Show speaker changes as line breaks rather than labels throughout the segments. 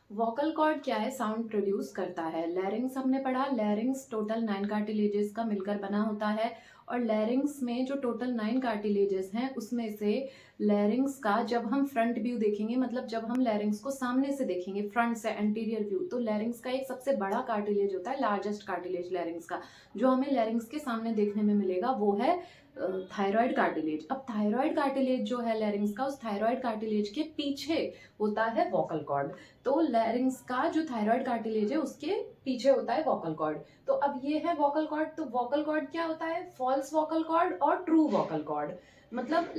Vocal cord क्या है? Sound produce करता है। लैरिंग्स हमने पढ़ा, लैरिंग्स टोटल 9 कार्टिलेजेस का मिलकर बना होता है और लैरिंग्स में जो टोटल 9 कार्टिलेजेस हैं उसमें से लैरिंग्स का जब हम फ्रंट व्यू देखेंगे, मतलब जब हम लैरिंग्स को सामने से देखेंगे, फ्रंट से एंटीरियर व्यू, तो लैरिंग्स का एक सबसे बड़ा कार्टिलेज होता है, लार्जेस्ट कार्टिलेज लैरिंग्स का, जो हमें लैरिंग्स के सामने देखने में मिलेगा वो है थायराइड कार्टिलेज। अब थायराइड कार्टिलेज जो है लैरिंग्स का, उस थायराइड कार्टिलेज के पीछे होता है वोकल कॉर्ड। तो लैरिंग्स का जो थायराइड कार्टिलेज है उसके पीछे होता है वोकल कॉर्ड। तो अब ये है वोकल कॉर्ड। तो वोकल कॉर्ड क्या होता है? फॉल्स वोकल कॉर्ड और ट्रू वोकल कॉर्ड। मतलब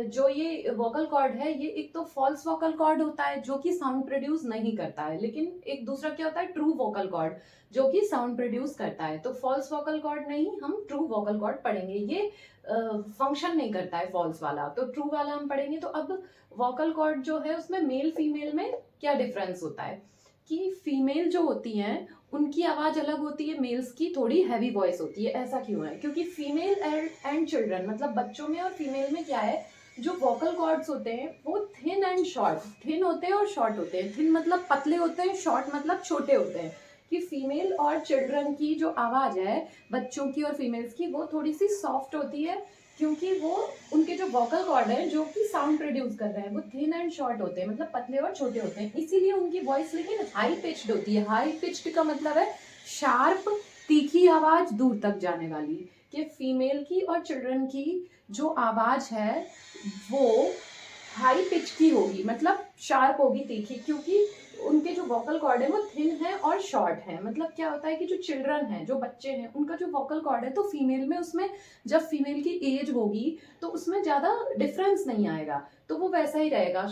जो ये वोकल कॉर्ड है ये एक तो फॉल्स वोकल कॉर्ड होता है जो कि साउंड प्रोड्यूस नहीं करता है, लेकिन एक दूसरा क्या होता है? ट्रू वोकल कॉर्ड, जो कि साउंड प्रोड्यूस करता है। तो फॉल्स वोकल कॉर्ड नहीं, हम ट्रू वोकल कॉर्ड पढ़ेंगे। ये फंक्शन नहीं करता है फॉल्स वाला, तो ट्रू वाला हम पढ़ेंगे। तो अब वोकल कॉर्ड जो है उसमें मेल फीमेल में क्या डिफरेंस होता है कि फीमेल जो होती हैं उनकी आवाज अलग होती है, मेल्स की थोड़ी हैवी वॉइस होती है। ऐसा क्यों है? क्योंकि फीमेल एंड चिल्ड्रन, मतलब बच्चों में और फीमेल में क्या है, जो वोकल कॉर्ड्स होते हैं वो थिन एंड शॉर्ट, थिन होते हैं और शॉर्ट होते हैं। थिन मतलब पतले होते हैं, शॉर्ट मतलब छोटे होते हैं। कि फीमेल और चिल्ड्रन की जो आवाज है, बच्चों की और फीमेल्स की, वो थोड़ी सी सॉफ्ट होती है, क्योंकि वो उनके जो वोकल कॉर्ड है जो कि साउंड प्रोड्यूस कर रहे हैं वो थिन एंड शॉर्ट होते हैं, मतलब पतले और छोटे होते हैं। इसीलिए उनकी वॉइस लेकिन हाई पिच्ड होती है। हाई पिच्ड का मतलब है शार्प, तीखी आवाज, दूर तक जाने वाली। कि फीमेल की और चिल्ड्रन की जो आवाज है वो हाई पिच की होगी, मतलब शार्प होगी, तीखी, क्योंकि उनके जो वोकल कॉर्ड है वो थिन है और शॉर्ट है। मतलब क्या होता है कि जो चिल्ड्रन है, जो बच्चे हैं, उनका जो वोकल कॉर्ड है, तो फीमेल में उसमें जब फीमेल की एज होगी तो उसमें ज्यादा डिफरेंस नहीं आएगा, तो वो वैसा ही रहेगा,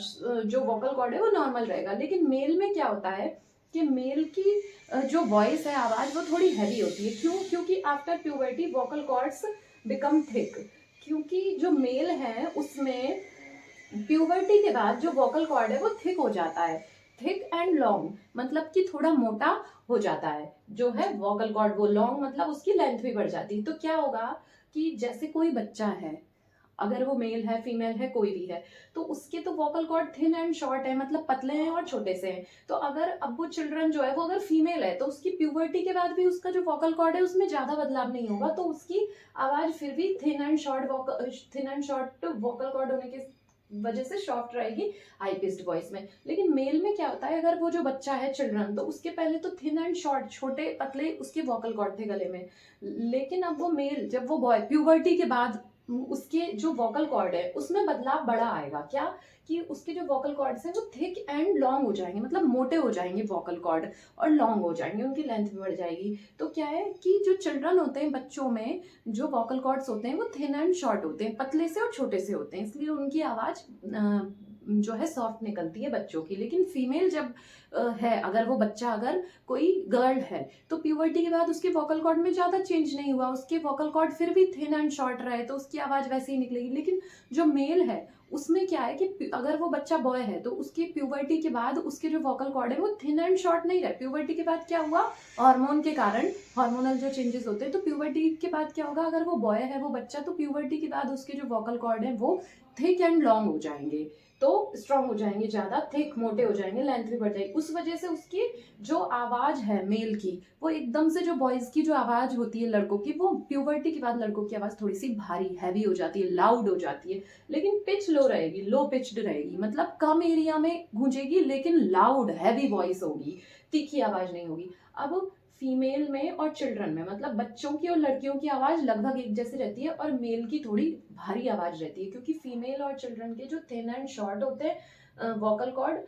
जो वोकल कॉर्ड है वो नॉर्मल रहेगा। लेकिन मेल में क्या होता है कि मेल की जो वॉइस है, आवाज, वो थोड़ी हैवी होती है। क्यों? क्योंकि after puberty vocal cords become thick. क्योंकि जो मेल है उसमें प्यूबर्टी के बाद जो वोकल कॉर्ड है वो थिक हो जाता है। थिक एंड लॉन्ग मतलब कि थोड़ा मोटा हो जाता है जो है वोकल कॉर्ड, वो लॉन्ग मतलब उसकी लेंथ भी बढ़ जाती है। तो क्या होगा कि जैसे कोई बच्चा है, अगर वो मेल है, फीमेल है, कोई भी है, तो उसके तो vocal cord thin and short है, मतलब पतले हैं और छोटे से हैं। तो अगर अब वो चिल्ड्रन जो है वो अगर फीमेल है तो उसकी प्यूबर्टी के बाद भी उसका जो वोकल कॉर्ड है उसमें ज्यादा बदलाव नहीं होगा, तो उसकी आवाज फिर भी thin and short vocal cord होने के वजह से सॉफ्ट रहेगी हाई पिच्ड वॉइस में। लेकिन मेल में क्या होता है, अगर वो जो बच्चा है चिल्ड्रन, तो उसके पहले तो थिन एंड शॉर्ट, छोटे पतले उसके वोकल कॉर्ड थे गले में, लेकिन अब वो मेल, जब वो बॉय प्यूबर्टी के बाद उसके जो वोकल कॉर्ड है उसमें बदलाव बड़ा आएगा। क्या? कि उसके जो वोकल कॉर्ड्स हैं वो थिक एंड लॉन्ग हो जाएंगे, मतलब मोटे हो जाएंगे वोकल कॉर्ड, और लॉन्ग हो जाएंगे, उनकी लेंथ भी बढ़ जाएगी। तो क्या है कि जो चिल्ड्रन होते हैं, बच्चों में जो वोकल कॉर्ड्स होते हैं वो थिन एंड शॉर्ट होते हैं, पतले से और छोटे से होते हैं, इसलिए उनकी आवाज जो है सॉफ्ट निकलती है बच्चों की। लेकिन फीमेल जब है, अगर वो बच्चा, अगर कोई गर्ल है, तो प्यूबर्टी के बाद उसके वोकल कॉर्ड में ज्यादा चेंज नहीं हुआ, उसके वोकल कॉर्ड फिर भी थिन एंड शॉर्ट रहे, तो उसकी आवाज वैसे ही निकलेगी। लेकिन जो मेल है उसमें क्या है कि अगर वो बच्चा बॉय है तो उसकी प्यूबर्टी के बाद उसके जो वोकल कॉर्ड है वो थिन एंड शॉर्ट नहीं रहे। प्यूबर्टी के बाद क्या हुआ, हार्मोन के कारण, हार्मोनल जो चेंजेस होते हैं, तो प्यूबर्टी के बाद क्या होगा, अगर वो बॉय है वो बच्चा, तो प्यूबर्टी के बाद उसके जो वोकल कॉर्ड है वो थिक एंड लॉन्ग हो जाएंगे, तो स्ट्रांग हो जाएंगे, ज्यादा थिक, मोटे हो जाएंगे, लेंथ भी बढ़ जाएगी। उस वजह से उसकी जो आवाज है मेल की, वो एकदम से, जो बॉयज की जो आवाज होती है लड़कों की, वो प्यूबर्टी के बाद लड़कों की आवाज थोड़ी सी भारी, हैवी हो जाती है, लाउड हो जाती है। लेकिन पिच लो रहेगी, लो पिच्ड रहेगी, मतलब कम एरिया में गूंजेगी, लेकिन लाउड हैवी वॉइस होगी, तीखी आवाज नहीं होगी। अब फीमेल में और चिल्ड्रन में, मतलब बच्चों की और लड़कियों की आवाज लगभग एक जैसी रहती है, और मेल की थोड़ी भारी आवाज रहती है, क्योंकि फीमेल और चिल्ड्रन के जो थिन एंड शॉर्ट होते हैं वोकल कॉर्ड,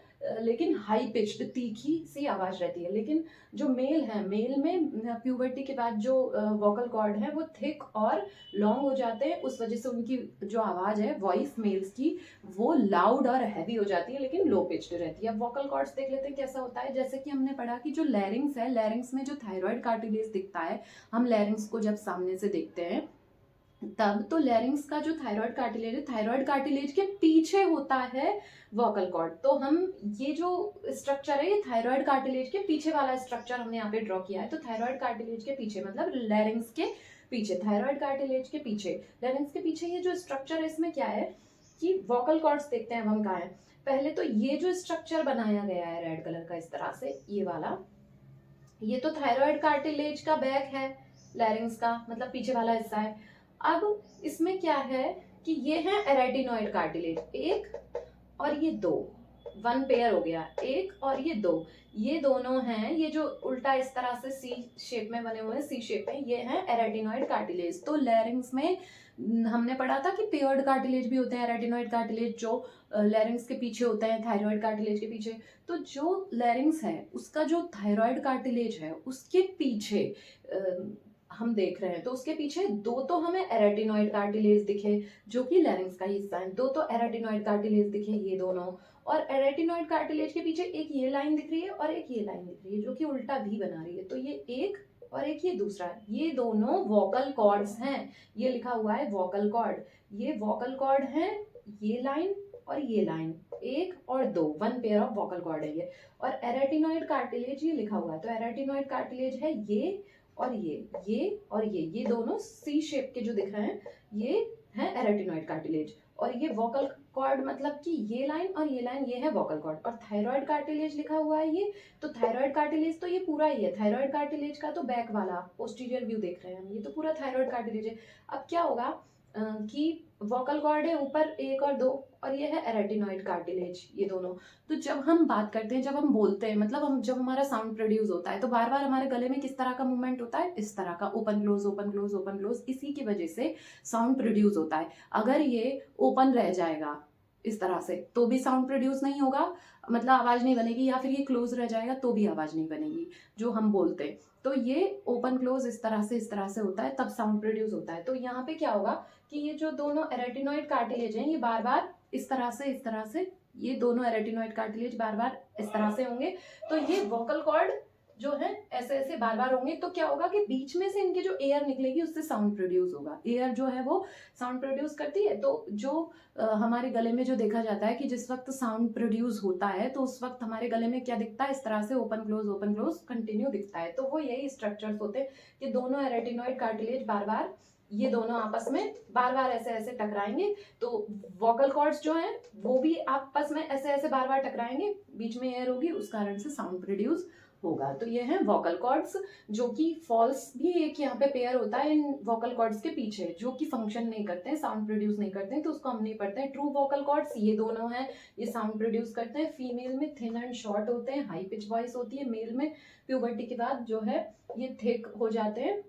लेकिन हाई पिच्ड, तीखी सी आवाज रहती है। लेकिन जो मेल है, मेल में प्यूबर्टी के बाद जो वोकल कॉर्ड है वो थिक और लॉन्ग हो जाते हैं, उस वजह से उनकी जो आवाज है, वॉइस मेल्स की, वो लाउड और हैवी हो जाती है, लेकिन लो पिच्ड रहती है। अब वोकल कॉर्ड्स देख लेते हैं कैसा होता है। जैसे कि हमने पढ़ा कि जो लैरिंग्स है, लैरिंग्स में जो थायराइड कार्टिलेज दिखता है, हम लैरिंग्स को जब सामने से देखते हैं तब, तो लैरिंग्स का जो थायराइड कार्टिलेज है, थायराइड कार्टिलेज के पीछे होता है वोकल कॉर्ड। तो हम ये जो स्ट्रक्चर है, ये थायराइड कार्टिलेज के पीछे वाला स्ट्रक्चर हमने यहाँ पे ड्रॉ किया है। तो थायराइड कार्टिलेज के पीछे मतलब लैरिंग्स के पीछे, थायराइड कार्टिलेज के पीछे, लैरिंग्स के पीछे ये जो स्ट्रक्चर है, इसमें क्या है कि वोकल कॉर्ड्स देखते हैं अब हम कहाँ है। पहले तो ये जो स्ट्रक्चर बनाया गया है रेड कलर का इस तरह से, ये वाला, ये तो थायराइड कार्टिलेज का बैक है, लैरिंग्स का मतलब पीछे वाला हिस्सा है। अब इसमें क्या है कि ये है एरेटिनॉइड कार्टिलेज, एक और ये दो, वन पेयर हो गया, एक और ये दो, ये दोनों हैं, ये जो उल्टा इस तरह से सी शेप में बने हुए हैं, सी शेप में, ये है एरेटिनॉइड कार्टिलेज। तो लैरिंग्स में हमने पढ़ा था कि पेयर्ड कार्टिलेज भी होते हैं, एरेटिनॉइड कार्टिलेज जो लैरिंग्स के पीछे होते हैं, थायराइड कार्टिलेज के पीछे। तो जो लैरिंग्स है उसका जो थायराइड कार्टिलेज है उसके पीछे हम देख रहे हैं, तो उसके पीछे दो तो हमें एरेटिनॉइड कार्टिलेज दिखे जो कि लैरिंग्स का हिस्सा है, दो तो एरेटिनॉइड कार्टिलेज दिखे ये दोनों, और एरेटिनॉइड कार्टिलेज के पीछे एक ये लाइन दिख रही है और एक ये लाइन दिख रही है जो कि उल्टा भी बना रही है। तो ये एक और एक ये दूसरा, ये दोनों वोकल कॉर्ड्स हैं, ये लिखा हुआ है वोकल कॉर्ड, ये वोकल कॉर्ड है, ये लाइन और ये लाइन, एक और दो, one pair of vocal cord है ये। और एरेटिनॉइड कार्टिलेज ये लिखा हुआ है, तो एरेटिनॉइड कार्टिलेज है ये और ये और ये दोनों सी शेप के जो दिख रहे हैं ये है एरेटिनॉइड कार्टिलेज। और ये वोकल कॉर्ड मतलब कि ये लाइन और ये लाइन, ये है वोकल कॉर्ड। और थायराइड कार्टिलेज लिखा हुआ है ये, तो थायराइड कार्टिलेज तो ये पूरा ही है, थायराइड कार्टिलेज का तो बैक वाला पोस्टीरियर व्यू देख रहे हैं हम, ये तो पूरा थायराइड कार्टिलेज है। अब क्या होगा कि वोकल कॉर्ड है ऊपर एक और दो, और ये है एरेटिनॉइड कार्टिलेज, ये दोनों। तो जब हम बात करते हैं, जब हम बोलते हैं, मतलब हम जब हमारा साउंड प्रोड्यूस होता है तो बार बार हमारे गले में किस तरह का मूवमेंट होता है, इस तरह का, open close open close open close, इसी की वजह से साउंड प्रोड्यूस होता है। अगर ये ओपन रह जाएगा इस तरह से तो भी साउंड प्रोड्यूस नहीं होगा, मतलब आवाज नहीं बनेगी, या फिर ये क्लोज रह जाएगा तो भी आवाज नहीं बनेगी जो हम बोलते हैं। तो ये ओपन क्लोज इस तरह से होता है, तब साउंड प्रोड्यूस होता है। तो यहाँ पे क्या होगा कि ये जो दोनों एरेटिनॉइड कार्टिलेज हैं ये बार बार इस तरह से, ये दोनों एरेटिनॉइड कार्टिलेज बार बार इस तरह से होंगे, तो ये वोकल कॉर्ड जो है ऐसे ऐसे बार बार होंगे। तो क्या होगा कि बीच में से इनके जो एयर निकलेगी उससे साउंड प्रोड्यूस होगा, एयर जो है वो साउंड प्रोड्यूस करती है। तो जो हमारे गले में जो देखा जाता है कि जिस वक्त साउंड प्रोड्यूस होता है तो उस वक्त हमारे गले में क्या दिखता है, इस तरह से ओपन क्लोज कंटिन्यू दिखता है। तो वो यही स्ट्रक्चर्स होते हैं कि दोनों एरेटिनॉइड कार्टिलेज बार बार, ये दोनों आपस में बार बार ऐसे ऐसे टकराएंगे, तो वोकल कॉर्ड्स जो हैं वो भी आपस में ऐसे ऐसे बार बार टकराएंगे, बीच में एयर होगी, उस कारण से साउंड प्रोड्यूस होगा। तो ये है वोकल कॉर्ड्स, जो कि फॉल्स भी एक यहाँ पे पेयर होता है इन वोकल कॉर्ड्स के पीछे, जो कि फंक्शन नहीं करते हैं, साउंड प्रोड्यूस नहीं करते हैं, तो उसको हम नहीं पढ़ते हैं। ट्रू वोकल कॉर्ड्स ये दोनों हैं, ये साउंड प्रोड्यूस करते हैं। फीमेल में थिन एंड शॉर्ट होते हैं, हाई पिच वॉइस होती है। मेल में प्यूबर्टी के बाद जो है ये थिक हो जाते हैं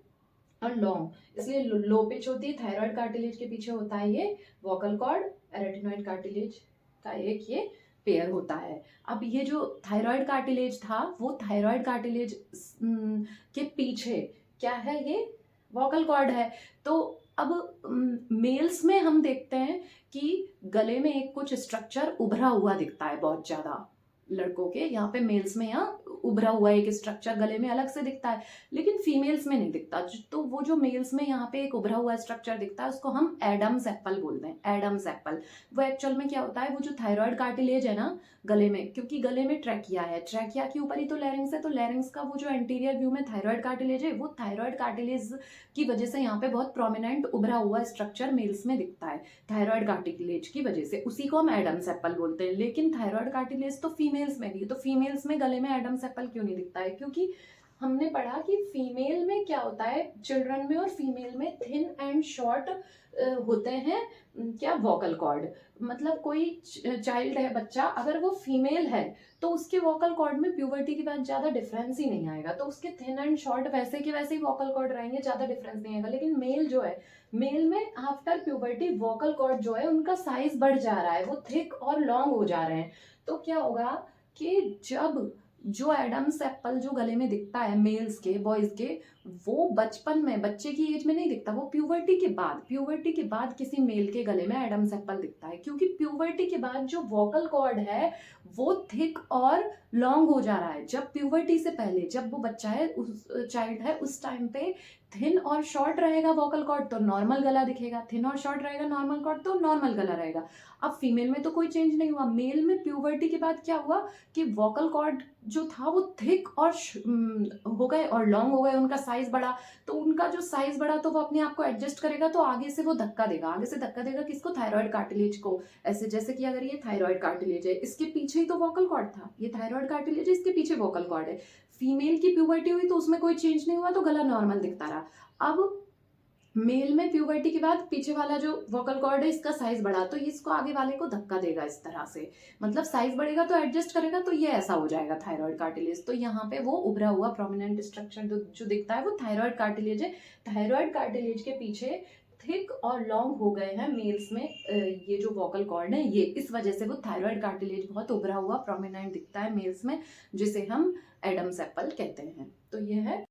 और लॉन्ग, इसलिए लो पिच होती है। थायराइड कार्टिलेज के पीछे होता है ये वोकल कॉर्ड, एरेटिनॉइड कार्टिलेज का एक ये पेयर होता है। अब ये जो थायराइड कार्टिलेज था वो थायराइड कार्टिलेज के पीछे क्या है, ये वोकल कॉर्ड है। तो अब मेल्स में हम देखते हैं कि गले में एक कुछ स्ट्रक्चर उभरा हुआ दिखता है बहुत ज्यादा, लड़कों के यहाँ पे मेल्स में यहाँ उभरा हुआ एक स्ट्रक्चर गले में अलग से दिखता है, लेकिन फीमेल्स में नहीं दिखता। तो वो जो मेल्स में यहाँ पे एक उभरा हुआ स्ट्रक्चर दिखता है उसको हम एडम्स एप्पल बोलते हैं, एडम्स एप्पल। वो एक्चुअल में क्या होता है, वो जो थायराइड कार्टिलेज है ना गले में, क्योंकि गले में ट्रैकिया है, ट्रैकिया के ऊपर ही तो लैरिंग्स है, तो लैरिंग्स का वो जो एंटीरियर व्यू में थायराइड कार्टिलेज है, वो थायराइड कार्टिलेज की वजह से यहाँ पे बहुत प्रोमिनेंट उभरा हुआ स्ट्रक्चर मेल्स में दिखता है, थायराइड कार्टिलेज की वजह से, उसी को हम एडम्स एप्पल बोलते हैं। लेकिन थायराइड कार्टिलेज तो फीमेल्स में भी है, तो फीमेल्स में गले में एडम्स एप्पल क्यों नहीं दिखता है, क्योंकि हमने पढ़ा कि फीमेल में क्या होता है, चिल्ड्रन में और फीमेल में थिन एंड शॉर्ट होते हैं क्या, वोकल कॉर्ड। मतलब कोई चाइल्ड है, बच्चा, अगर वो फीमेल है तो उसके वोकल कॉर्ड में प्यूबर्टी के बाद ज्यादा डिफरेंस ही नहीं आएगा, तो उसके थिन एंड शॉर्ट वैसे के वैसे ही वोकल कॉर्ड रहेंगे, ज्यादा डिफरेंस नहीं आएगा। लेकिन मेल जो है, मेल में आफ्टर प्यूबर्टी वोकल कॉर्ड जो है उनका साइज बढ़ जा रहा है, वो थिक और लॉन्ग हो जा रहे हैं। तो क्या होगा कि जब जो एडम्स एप्पल जो गले में दिखता है मेल्स के, बॉयज के, वो बचपन में, बच्चे की एज में नहीं दिखता, वो प्यूबर्टी के बाद किसी मेल के गले में एडम्स एप्पल दिखता है, क्योंकि प्यूबर्टी के बाद जो वोकल कॉर्ड है वो थिक और लॉन्ग हो जा रहा है। जब प्यूबर्टी से पहले, जब वो बच्चा है, उस चाइल्ड है, उस टाइम पे थिन और शॉर्ट रहेगा वोकल कॉर्ड तो नॉर्मल गला दिखेगा, थिन और शॉर्ट रहेगा नॉर्मल कॉर्ड तो नॉर्मल गला रहेगा। अब फीमेल में तो कोई चेंज नहीं हुआ, मेल में प्यूबर्टी के बाद क्या हुआ कि वोकल कॉर्ड जो था वो थिक और हो गए और लॉन्ग हो गए, उनका साइज साइज बढ़ा, तो उनका जो साइज बढ़ा तो वो अपने आप को एडजस्ट करेगा, तो आगे से वो धक्का देगा, आगे से धक्का देगा किसको, थायराइड कार्टिलेज को। ऐसे जैसे कि अगर ये थायराइड कार्टिलेज है, इसके पीछे ही तो वोकल कॉर्ड था, ये थायराइड कार्टिलेज है, इसके पीछे वोकल कॉर्ड है। फीमेल की प्यूबर्टी हुई तो उसमें कोई चेंज नहीं हुआ, तो गला नॉर्मल दिखता रहा। अब मेल में प्यूबर्टी के बाद पीछे वाला जो वोकल कॉर्ड है इसका साइज बढ़ा, तो ये इसको आगे वाले को धक्का देगा इस तरह से, मतलब साइज बढ़ेगा तो एडजस्ट करेगा, तो ये ऐसा हो जाएगा थायराइड कार्टिलेज। तो यहाँ पे वो उभरा हुआ प्रोमिनेंट स्ट्रक्चर जो दिखता है वो थायराइड कार्टिलेज है। थायराइड कार्टिलेज के पीछे थिक और लॉन्ग हो गए हैं मेल्स में ये जो वोकल कॉर्ड है, ये इस वजह से वो थायराइड कार्टिलेज बहुत उभरा हुआ प्रोमिनेंट दिखता है मेल्स में, जिसे हम एडम्स एप्पल कहते हैं। तो ये है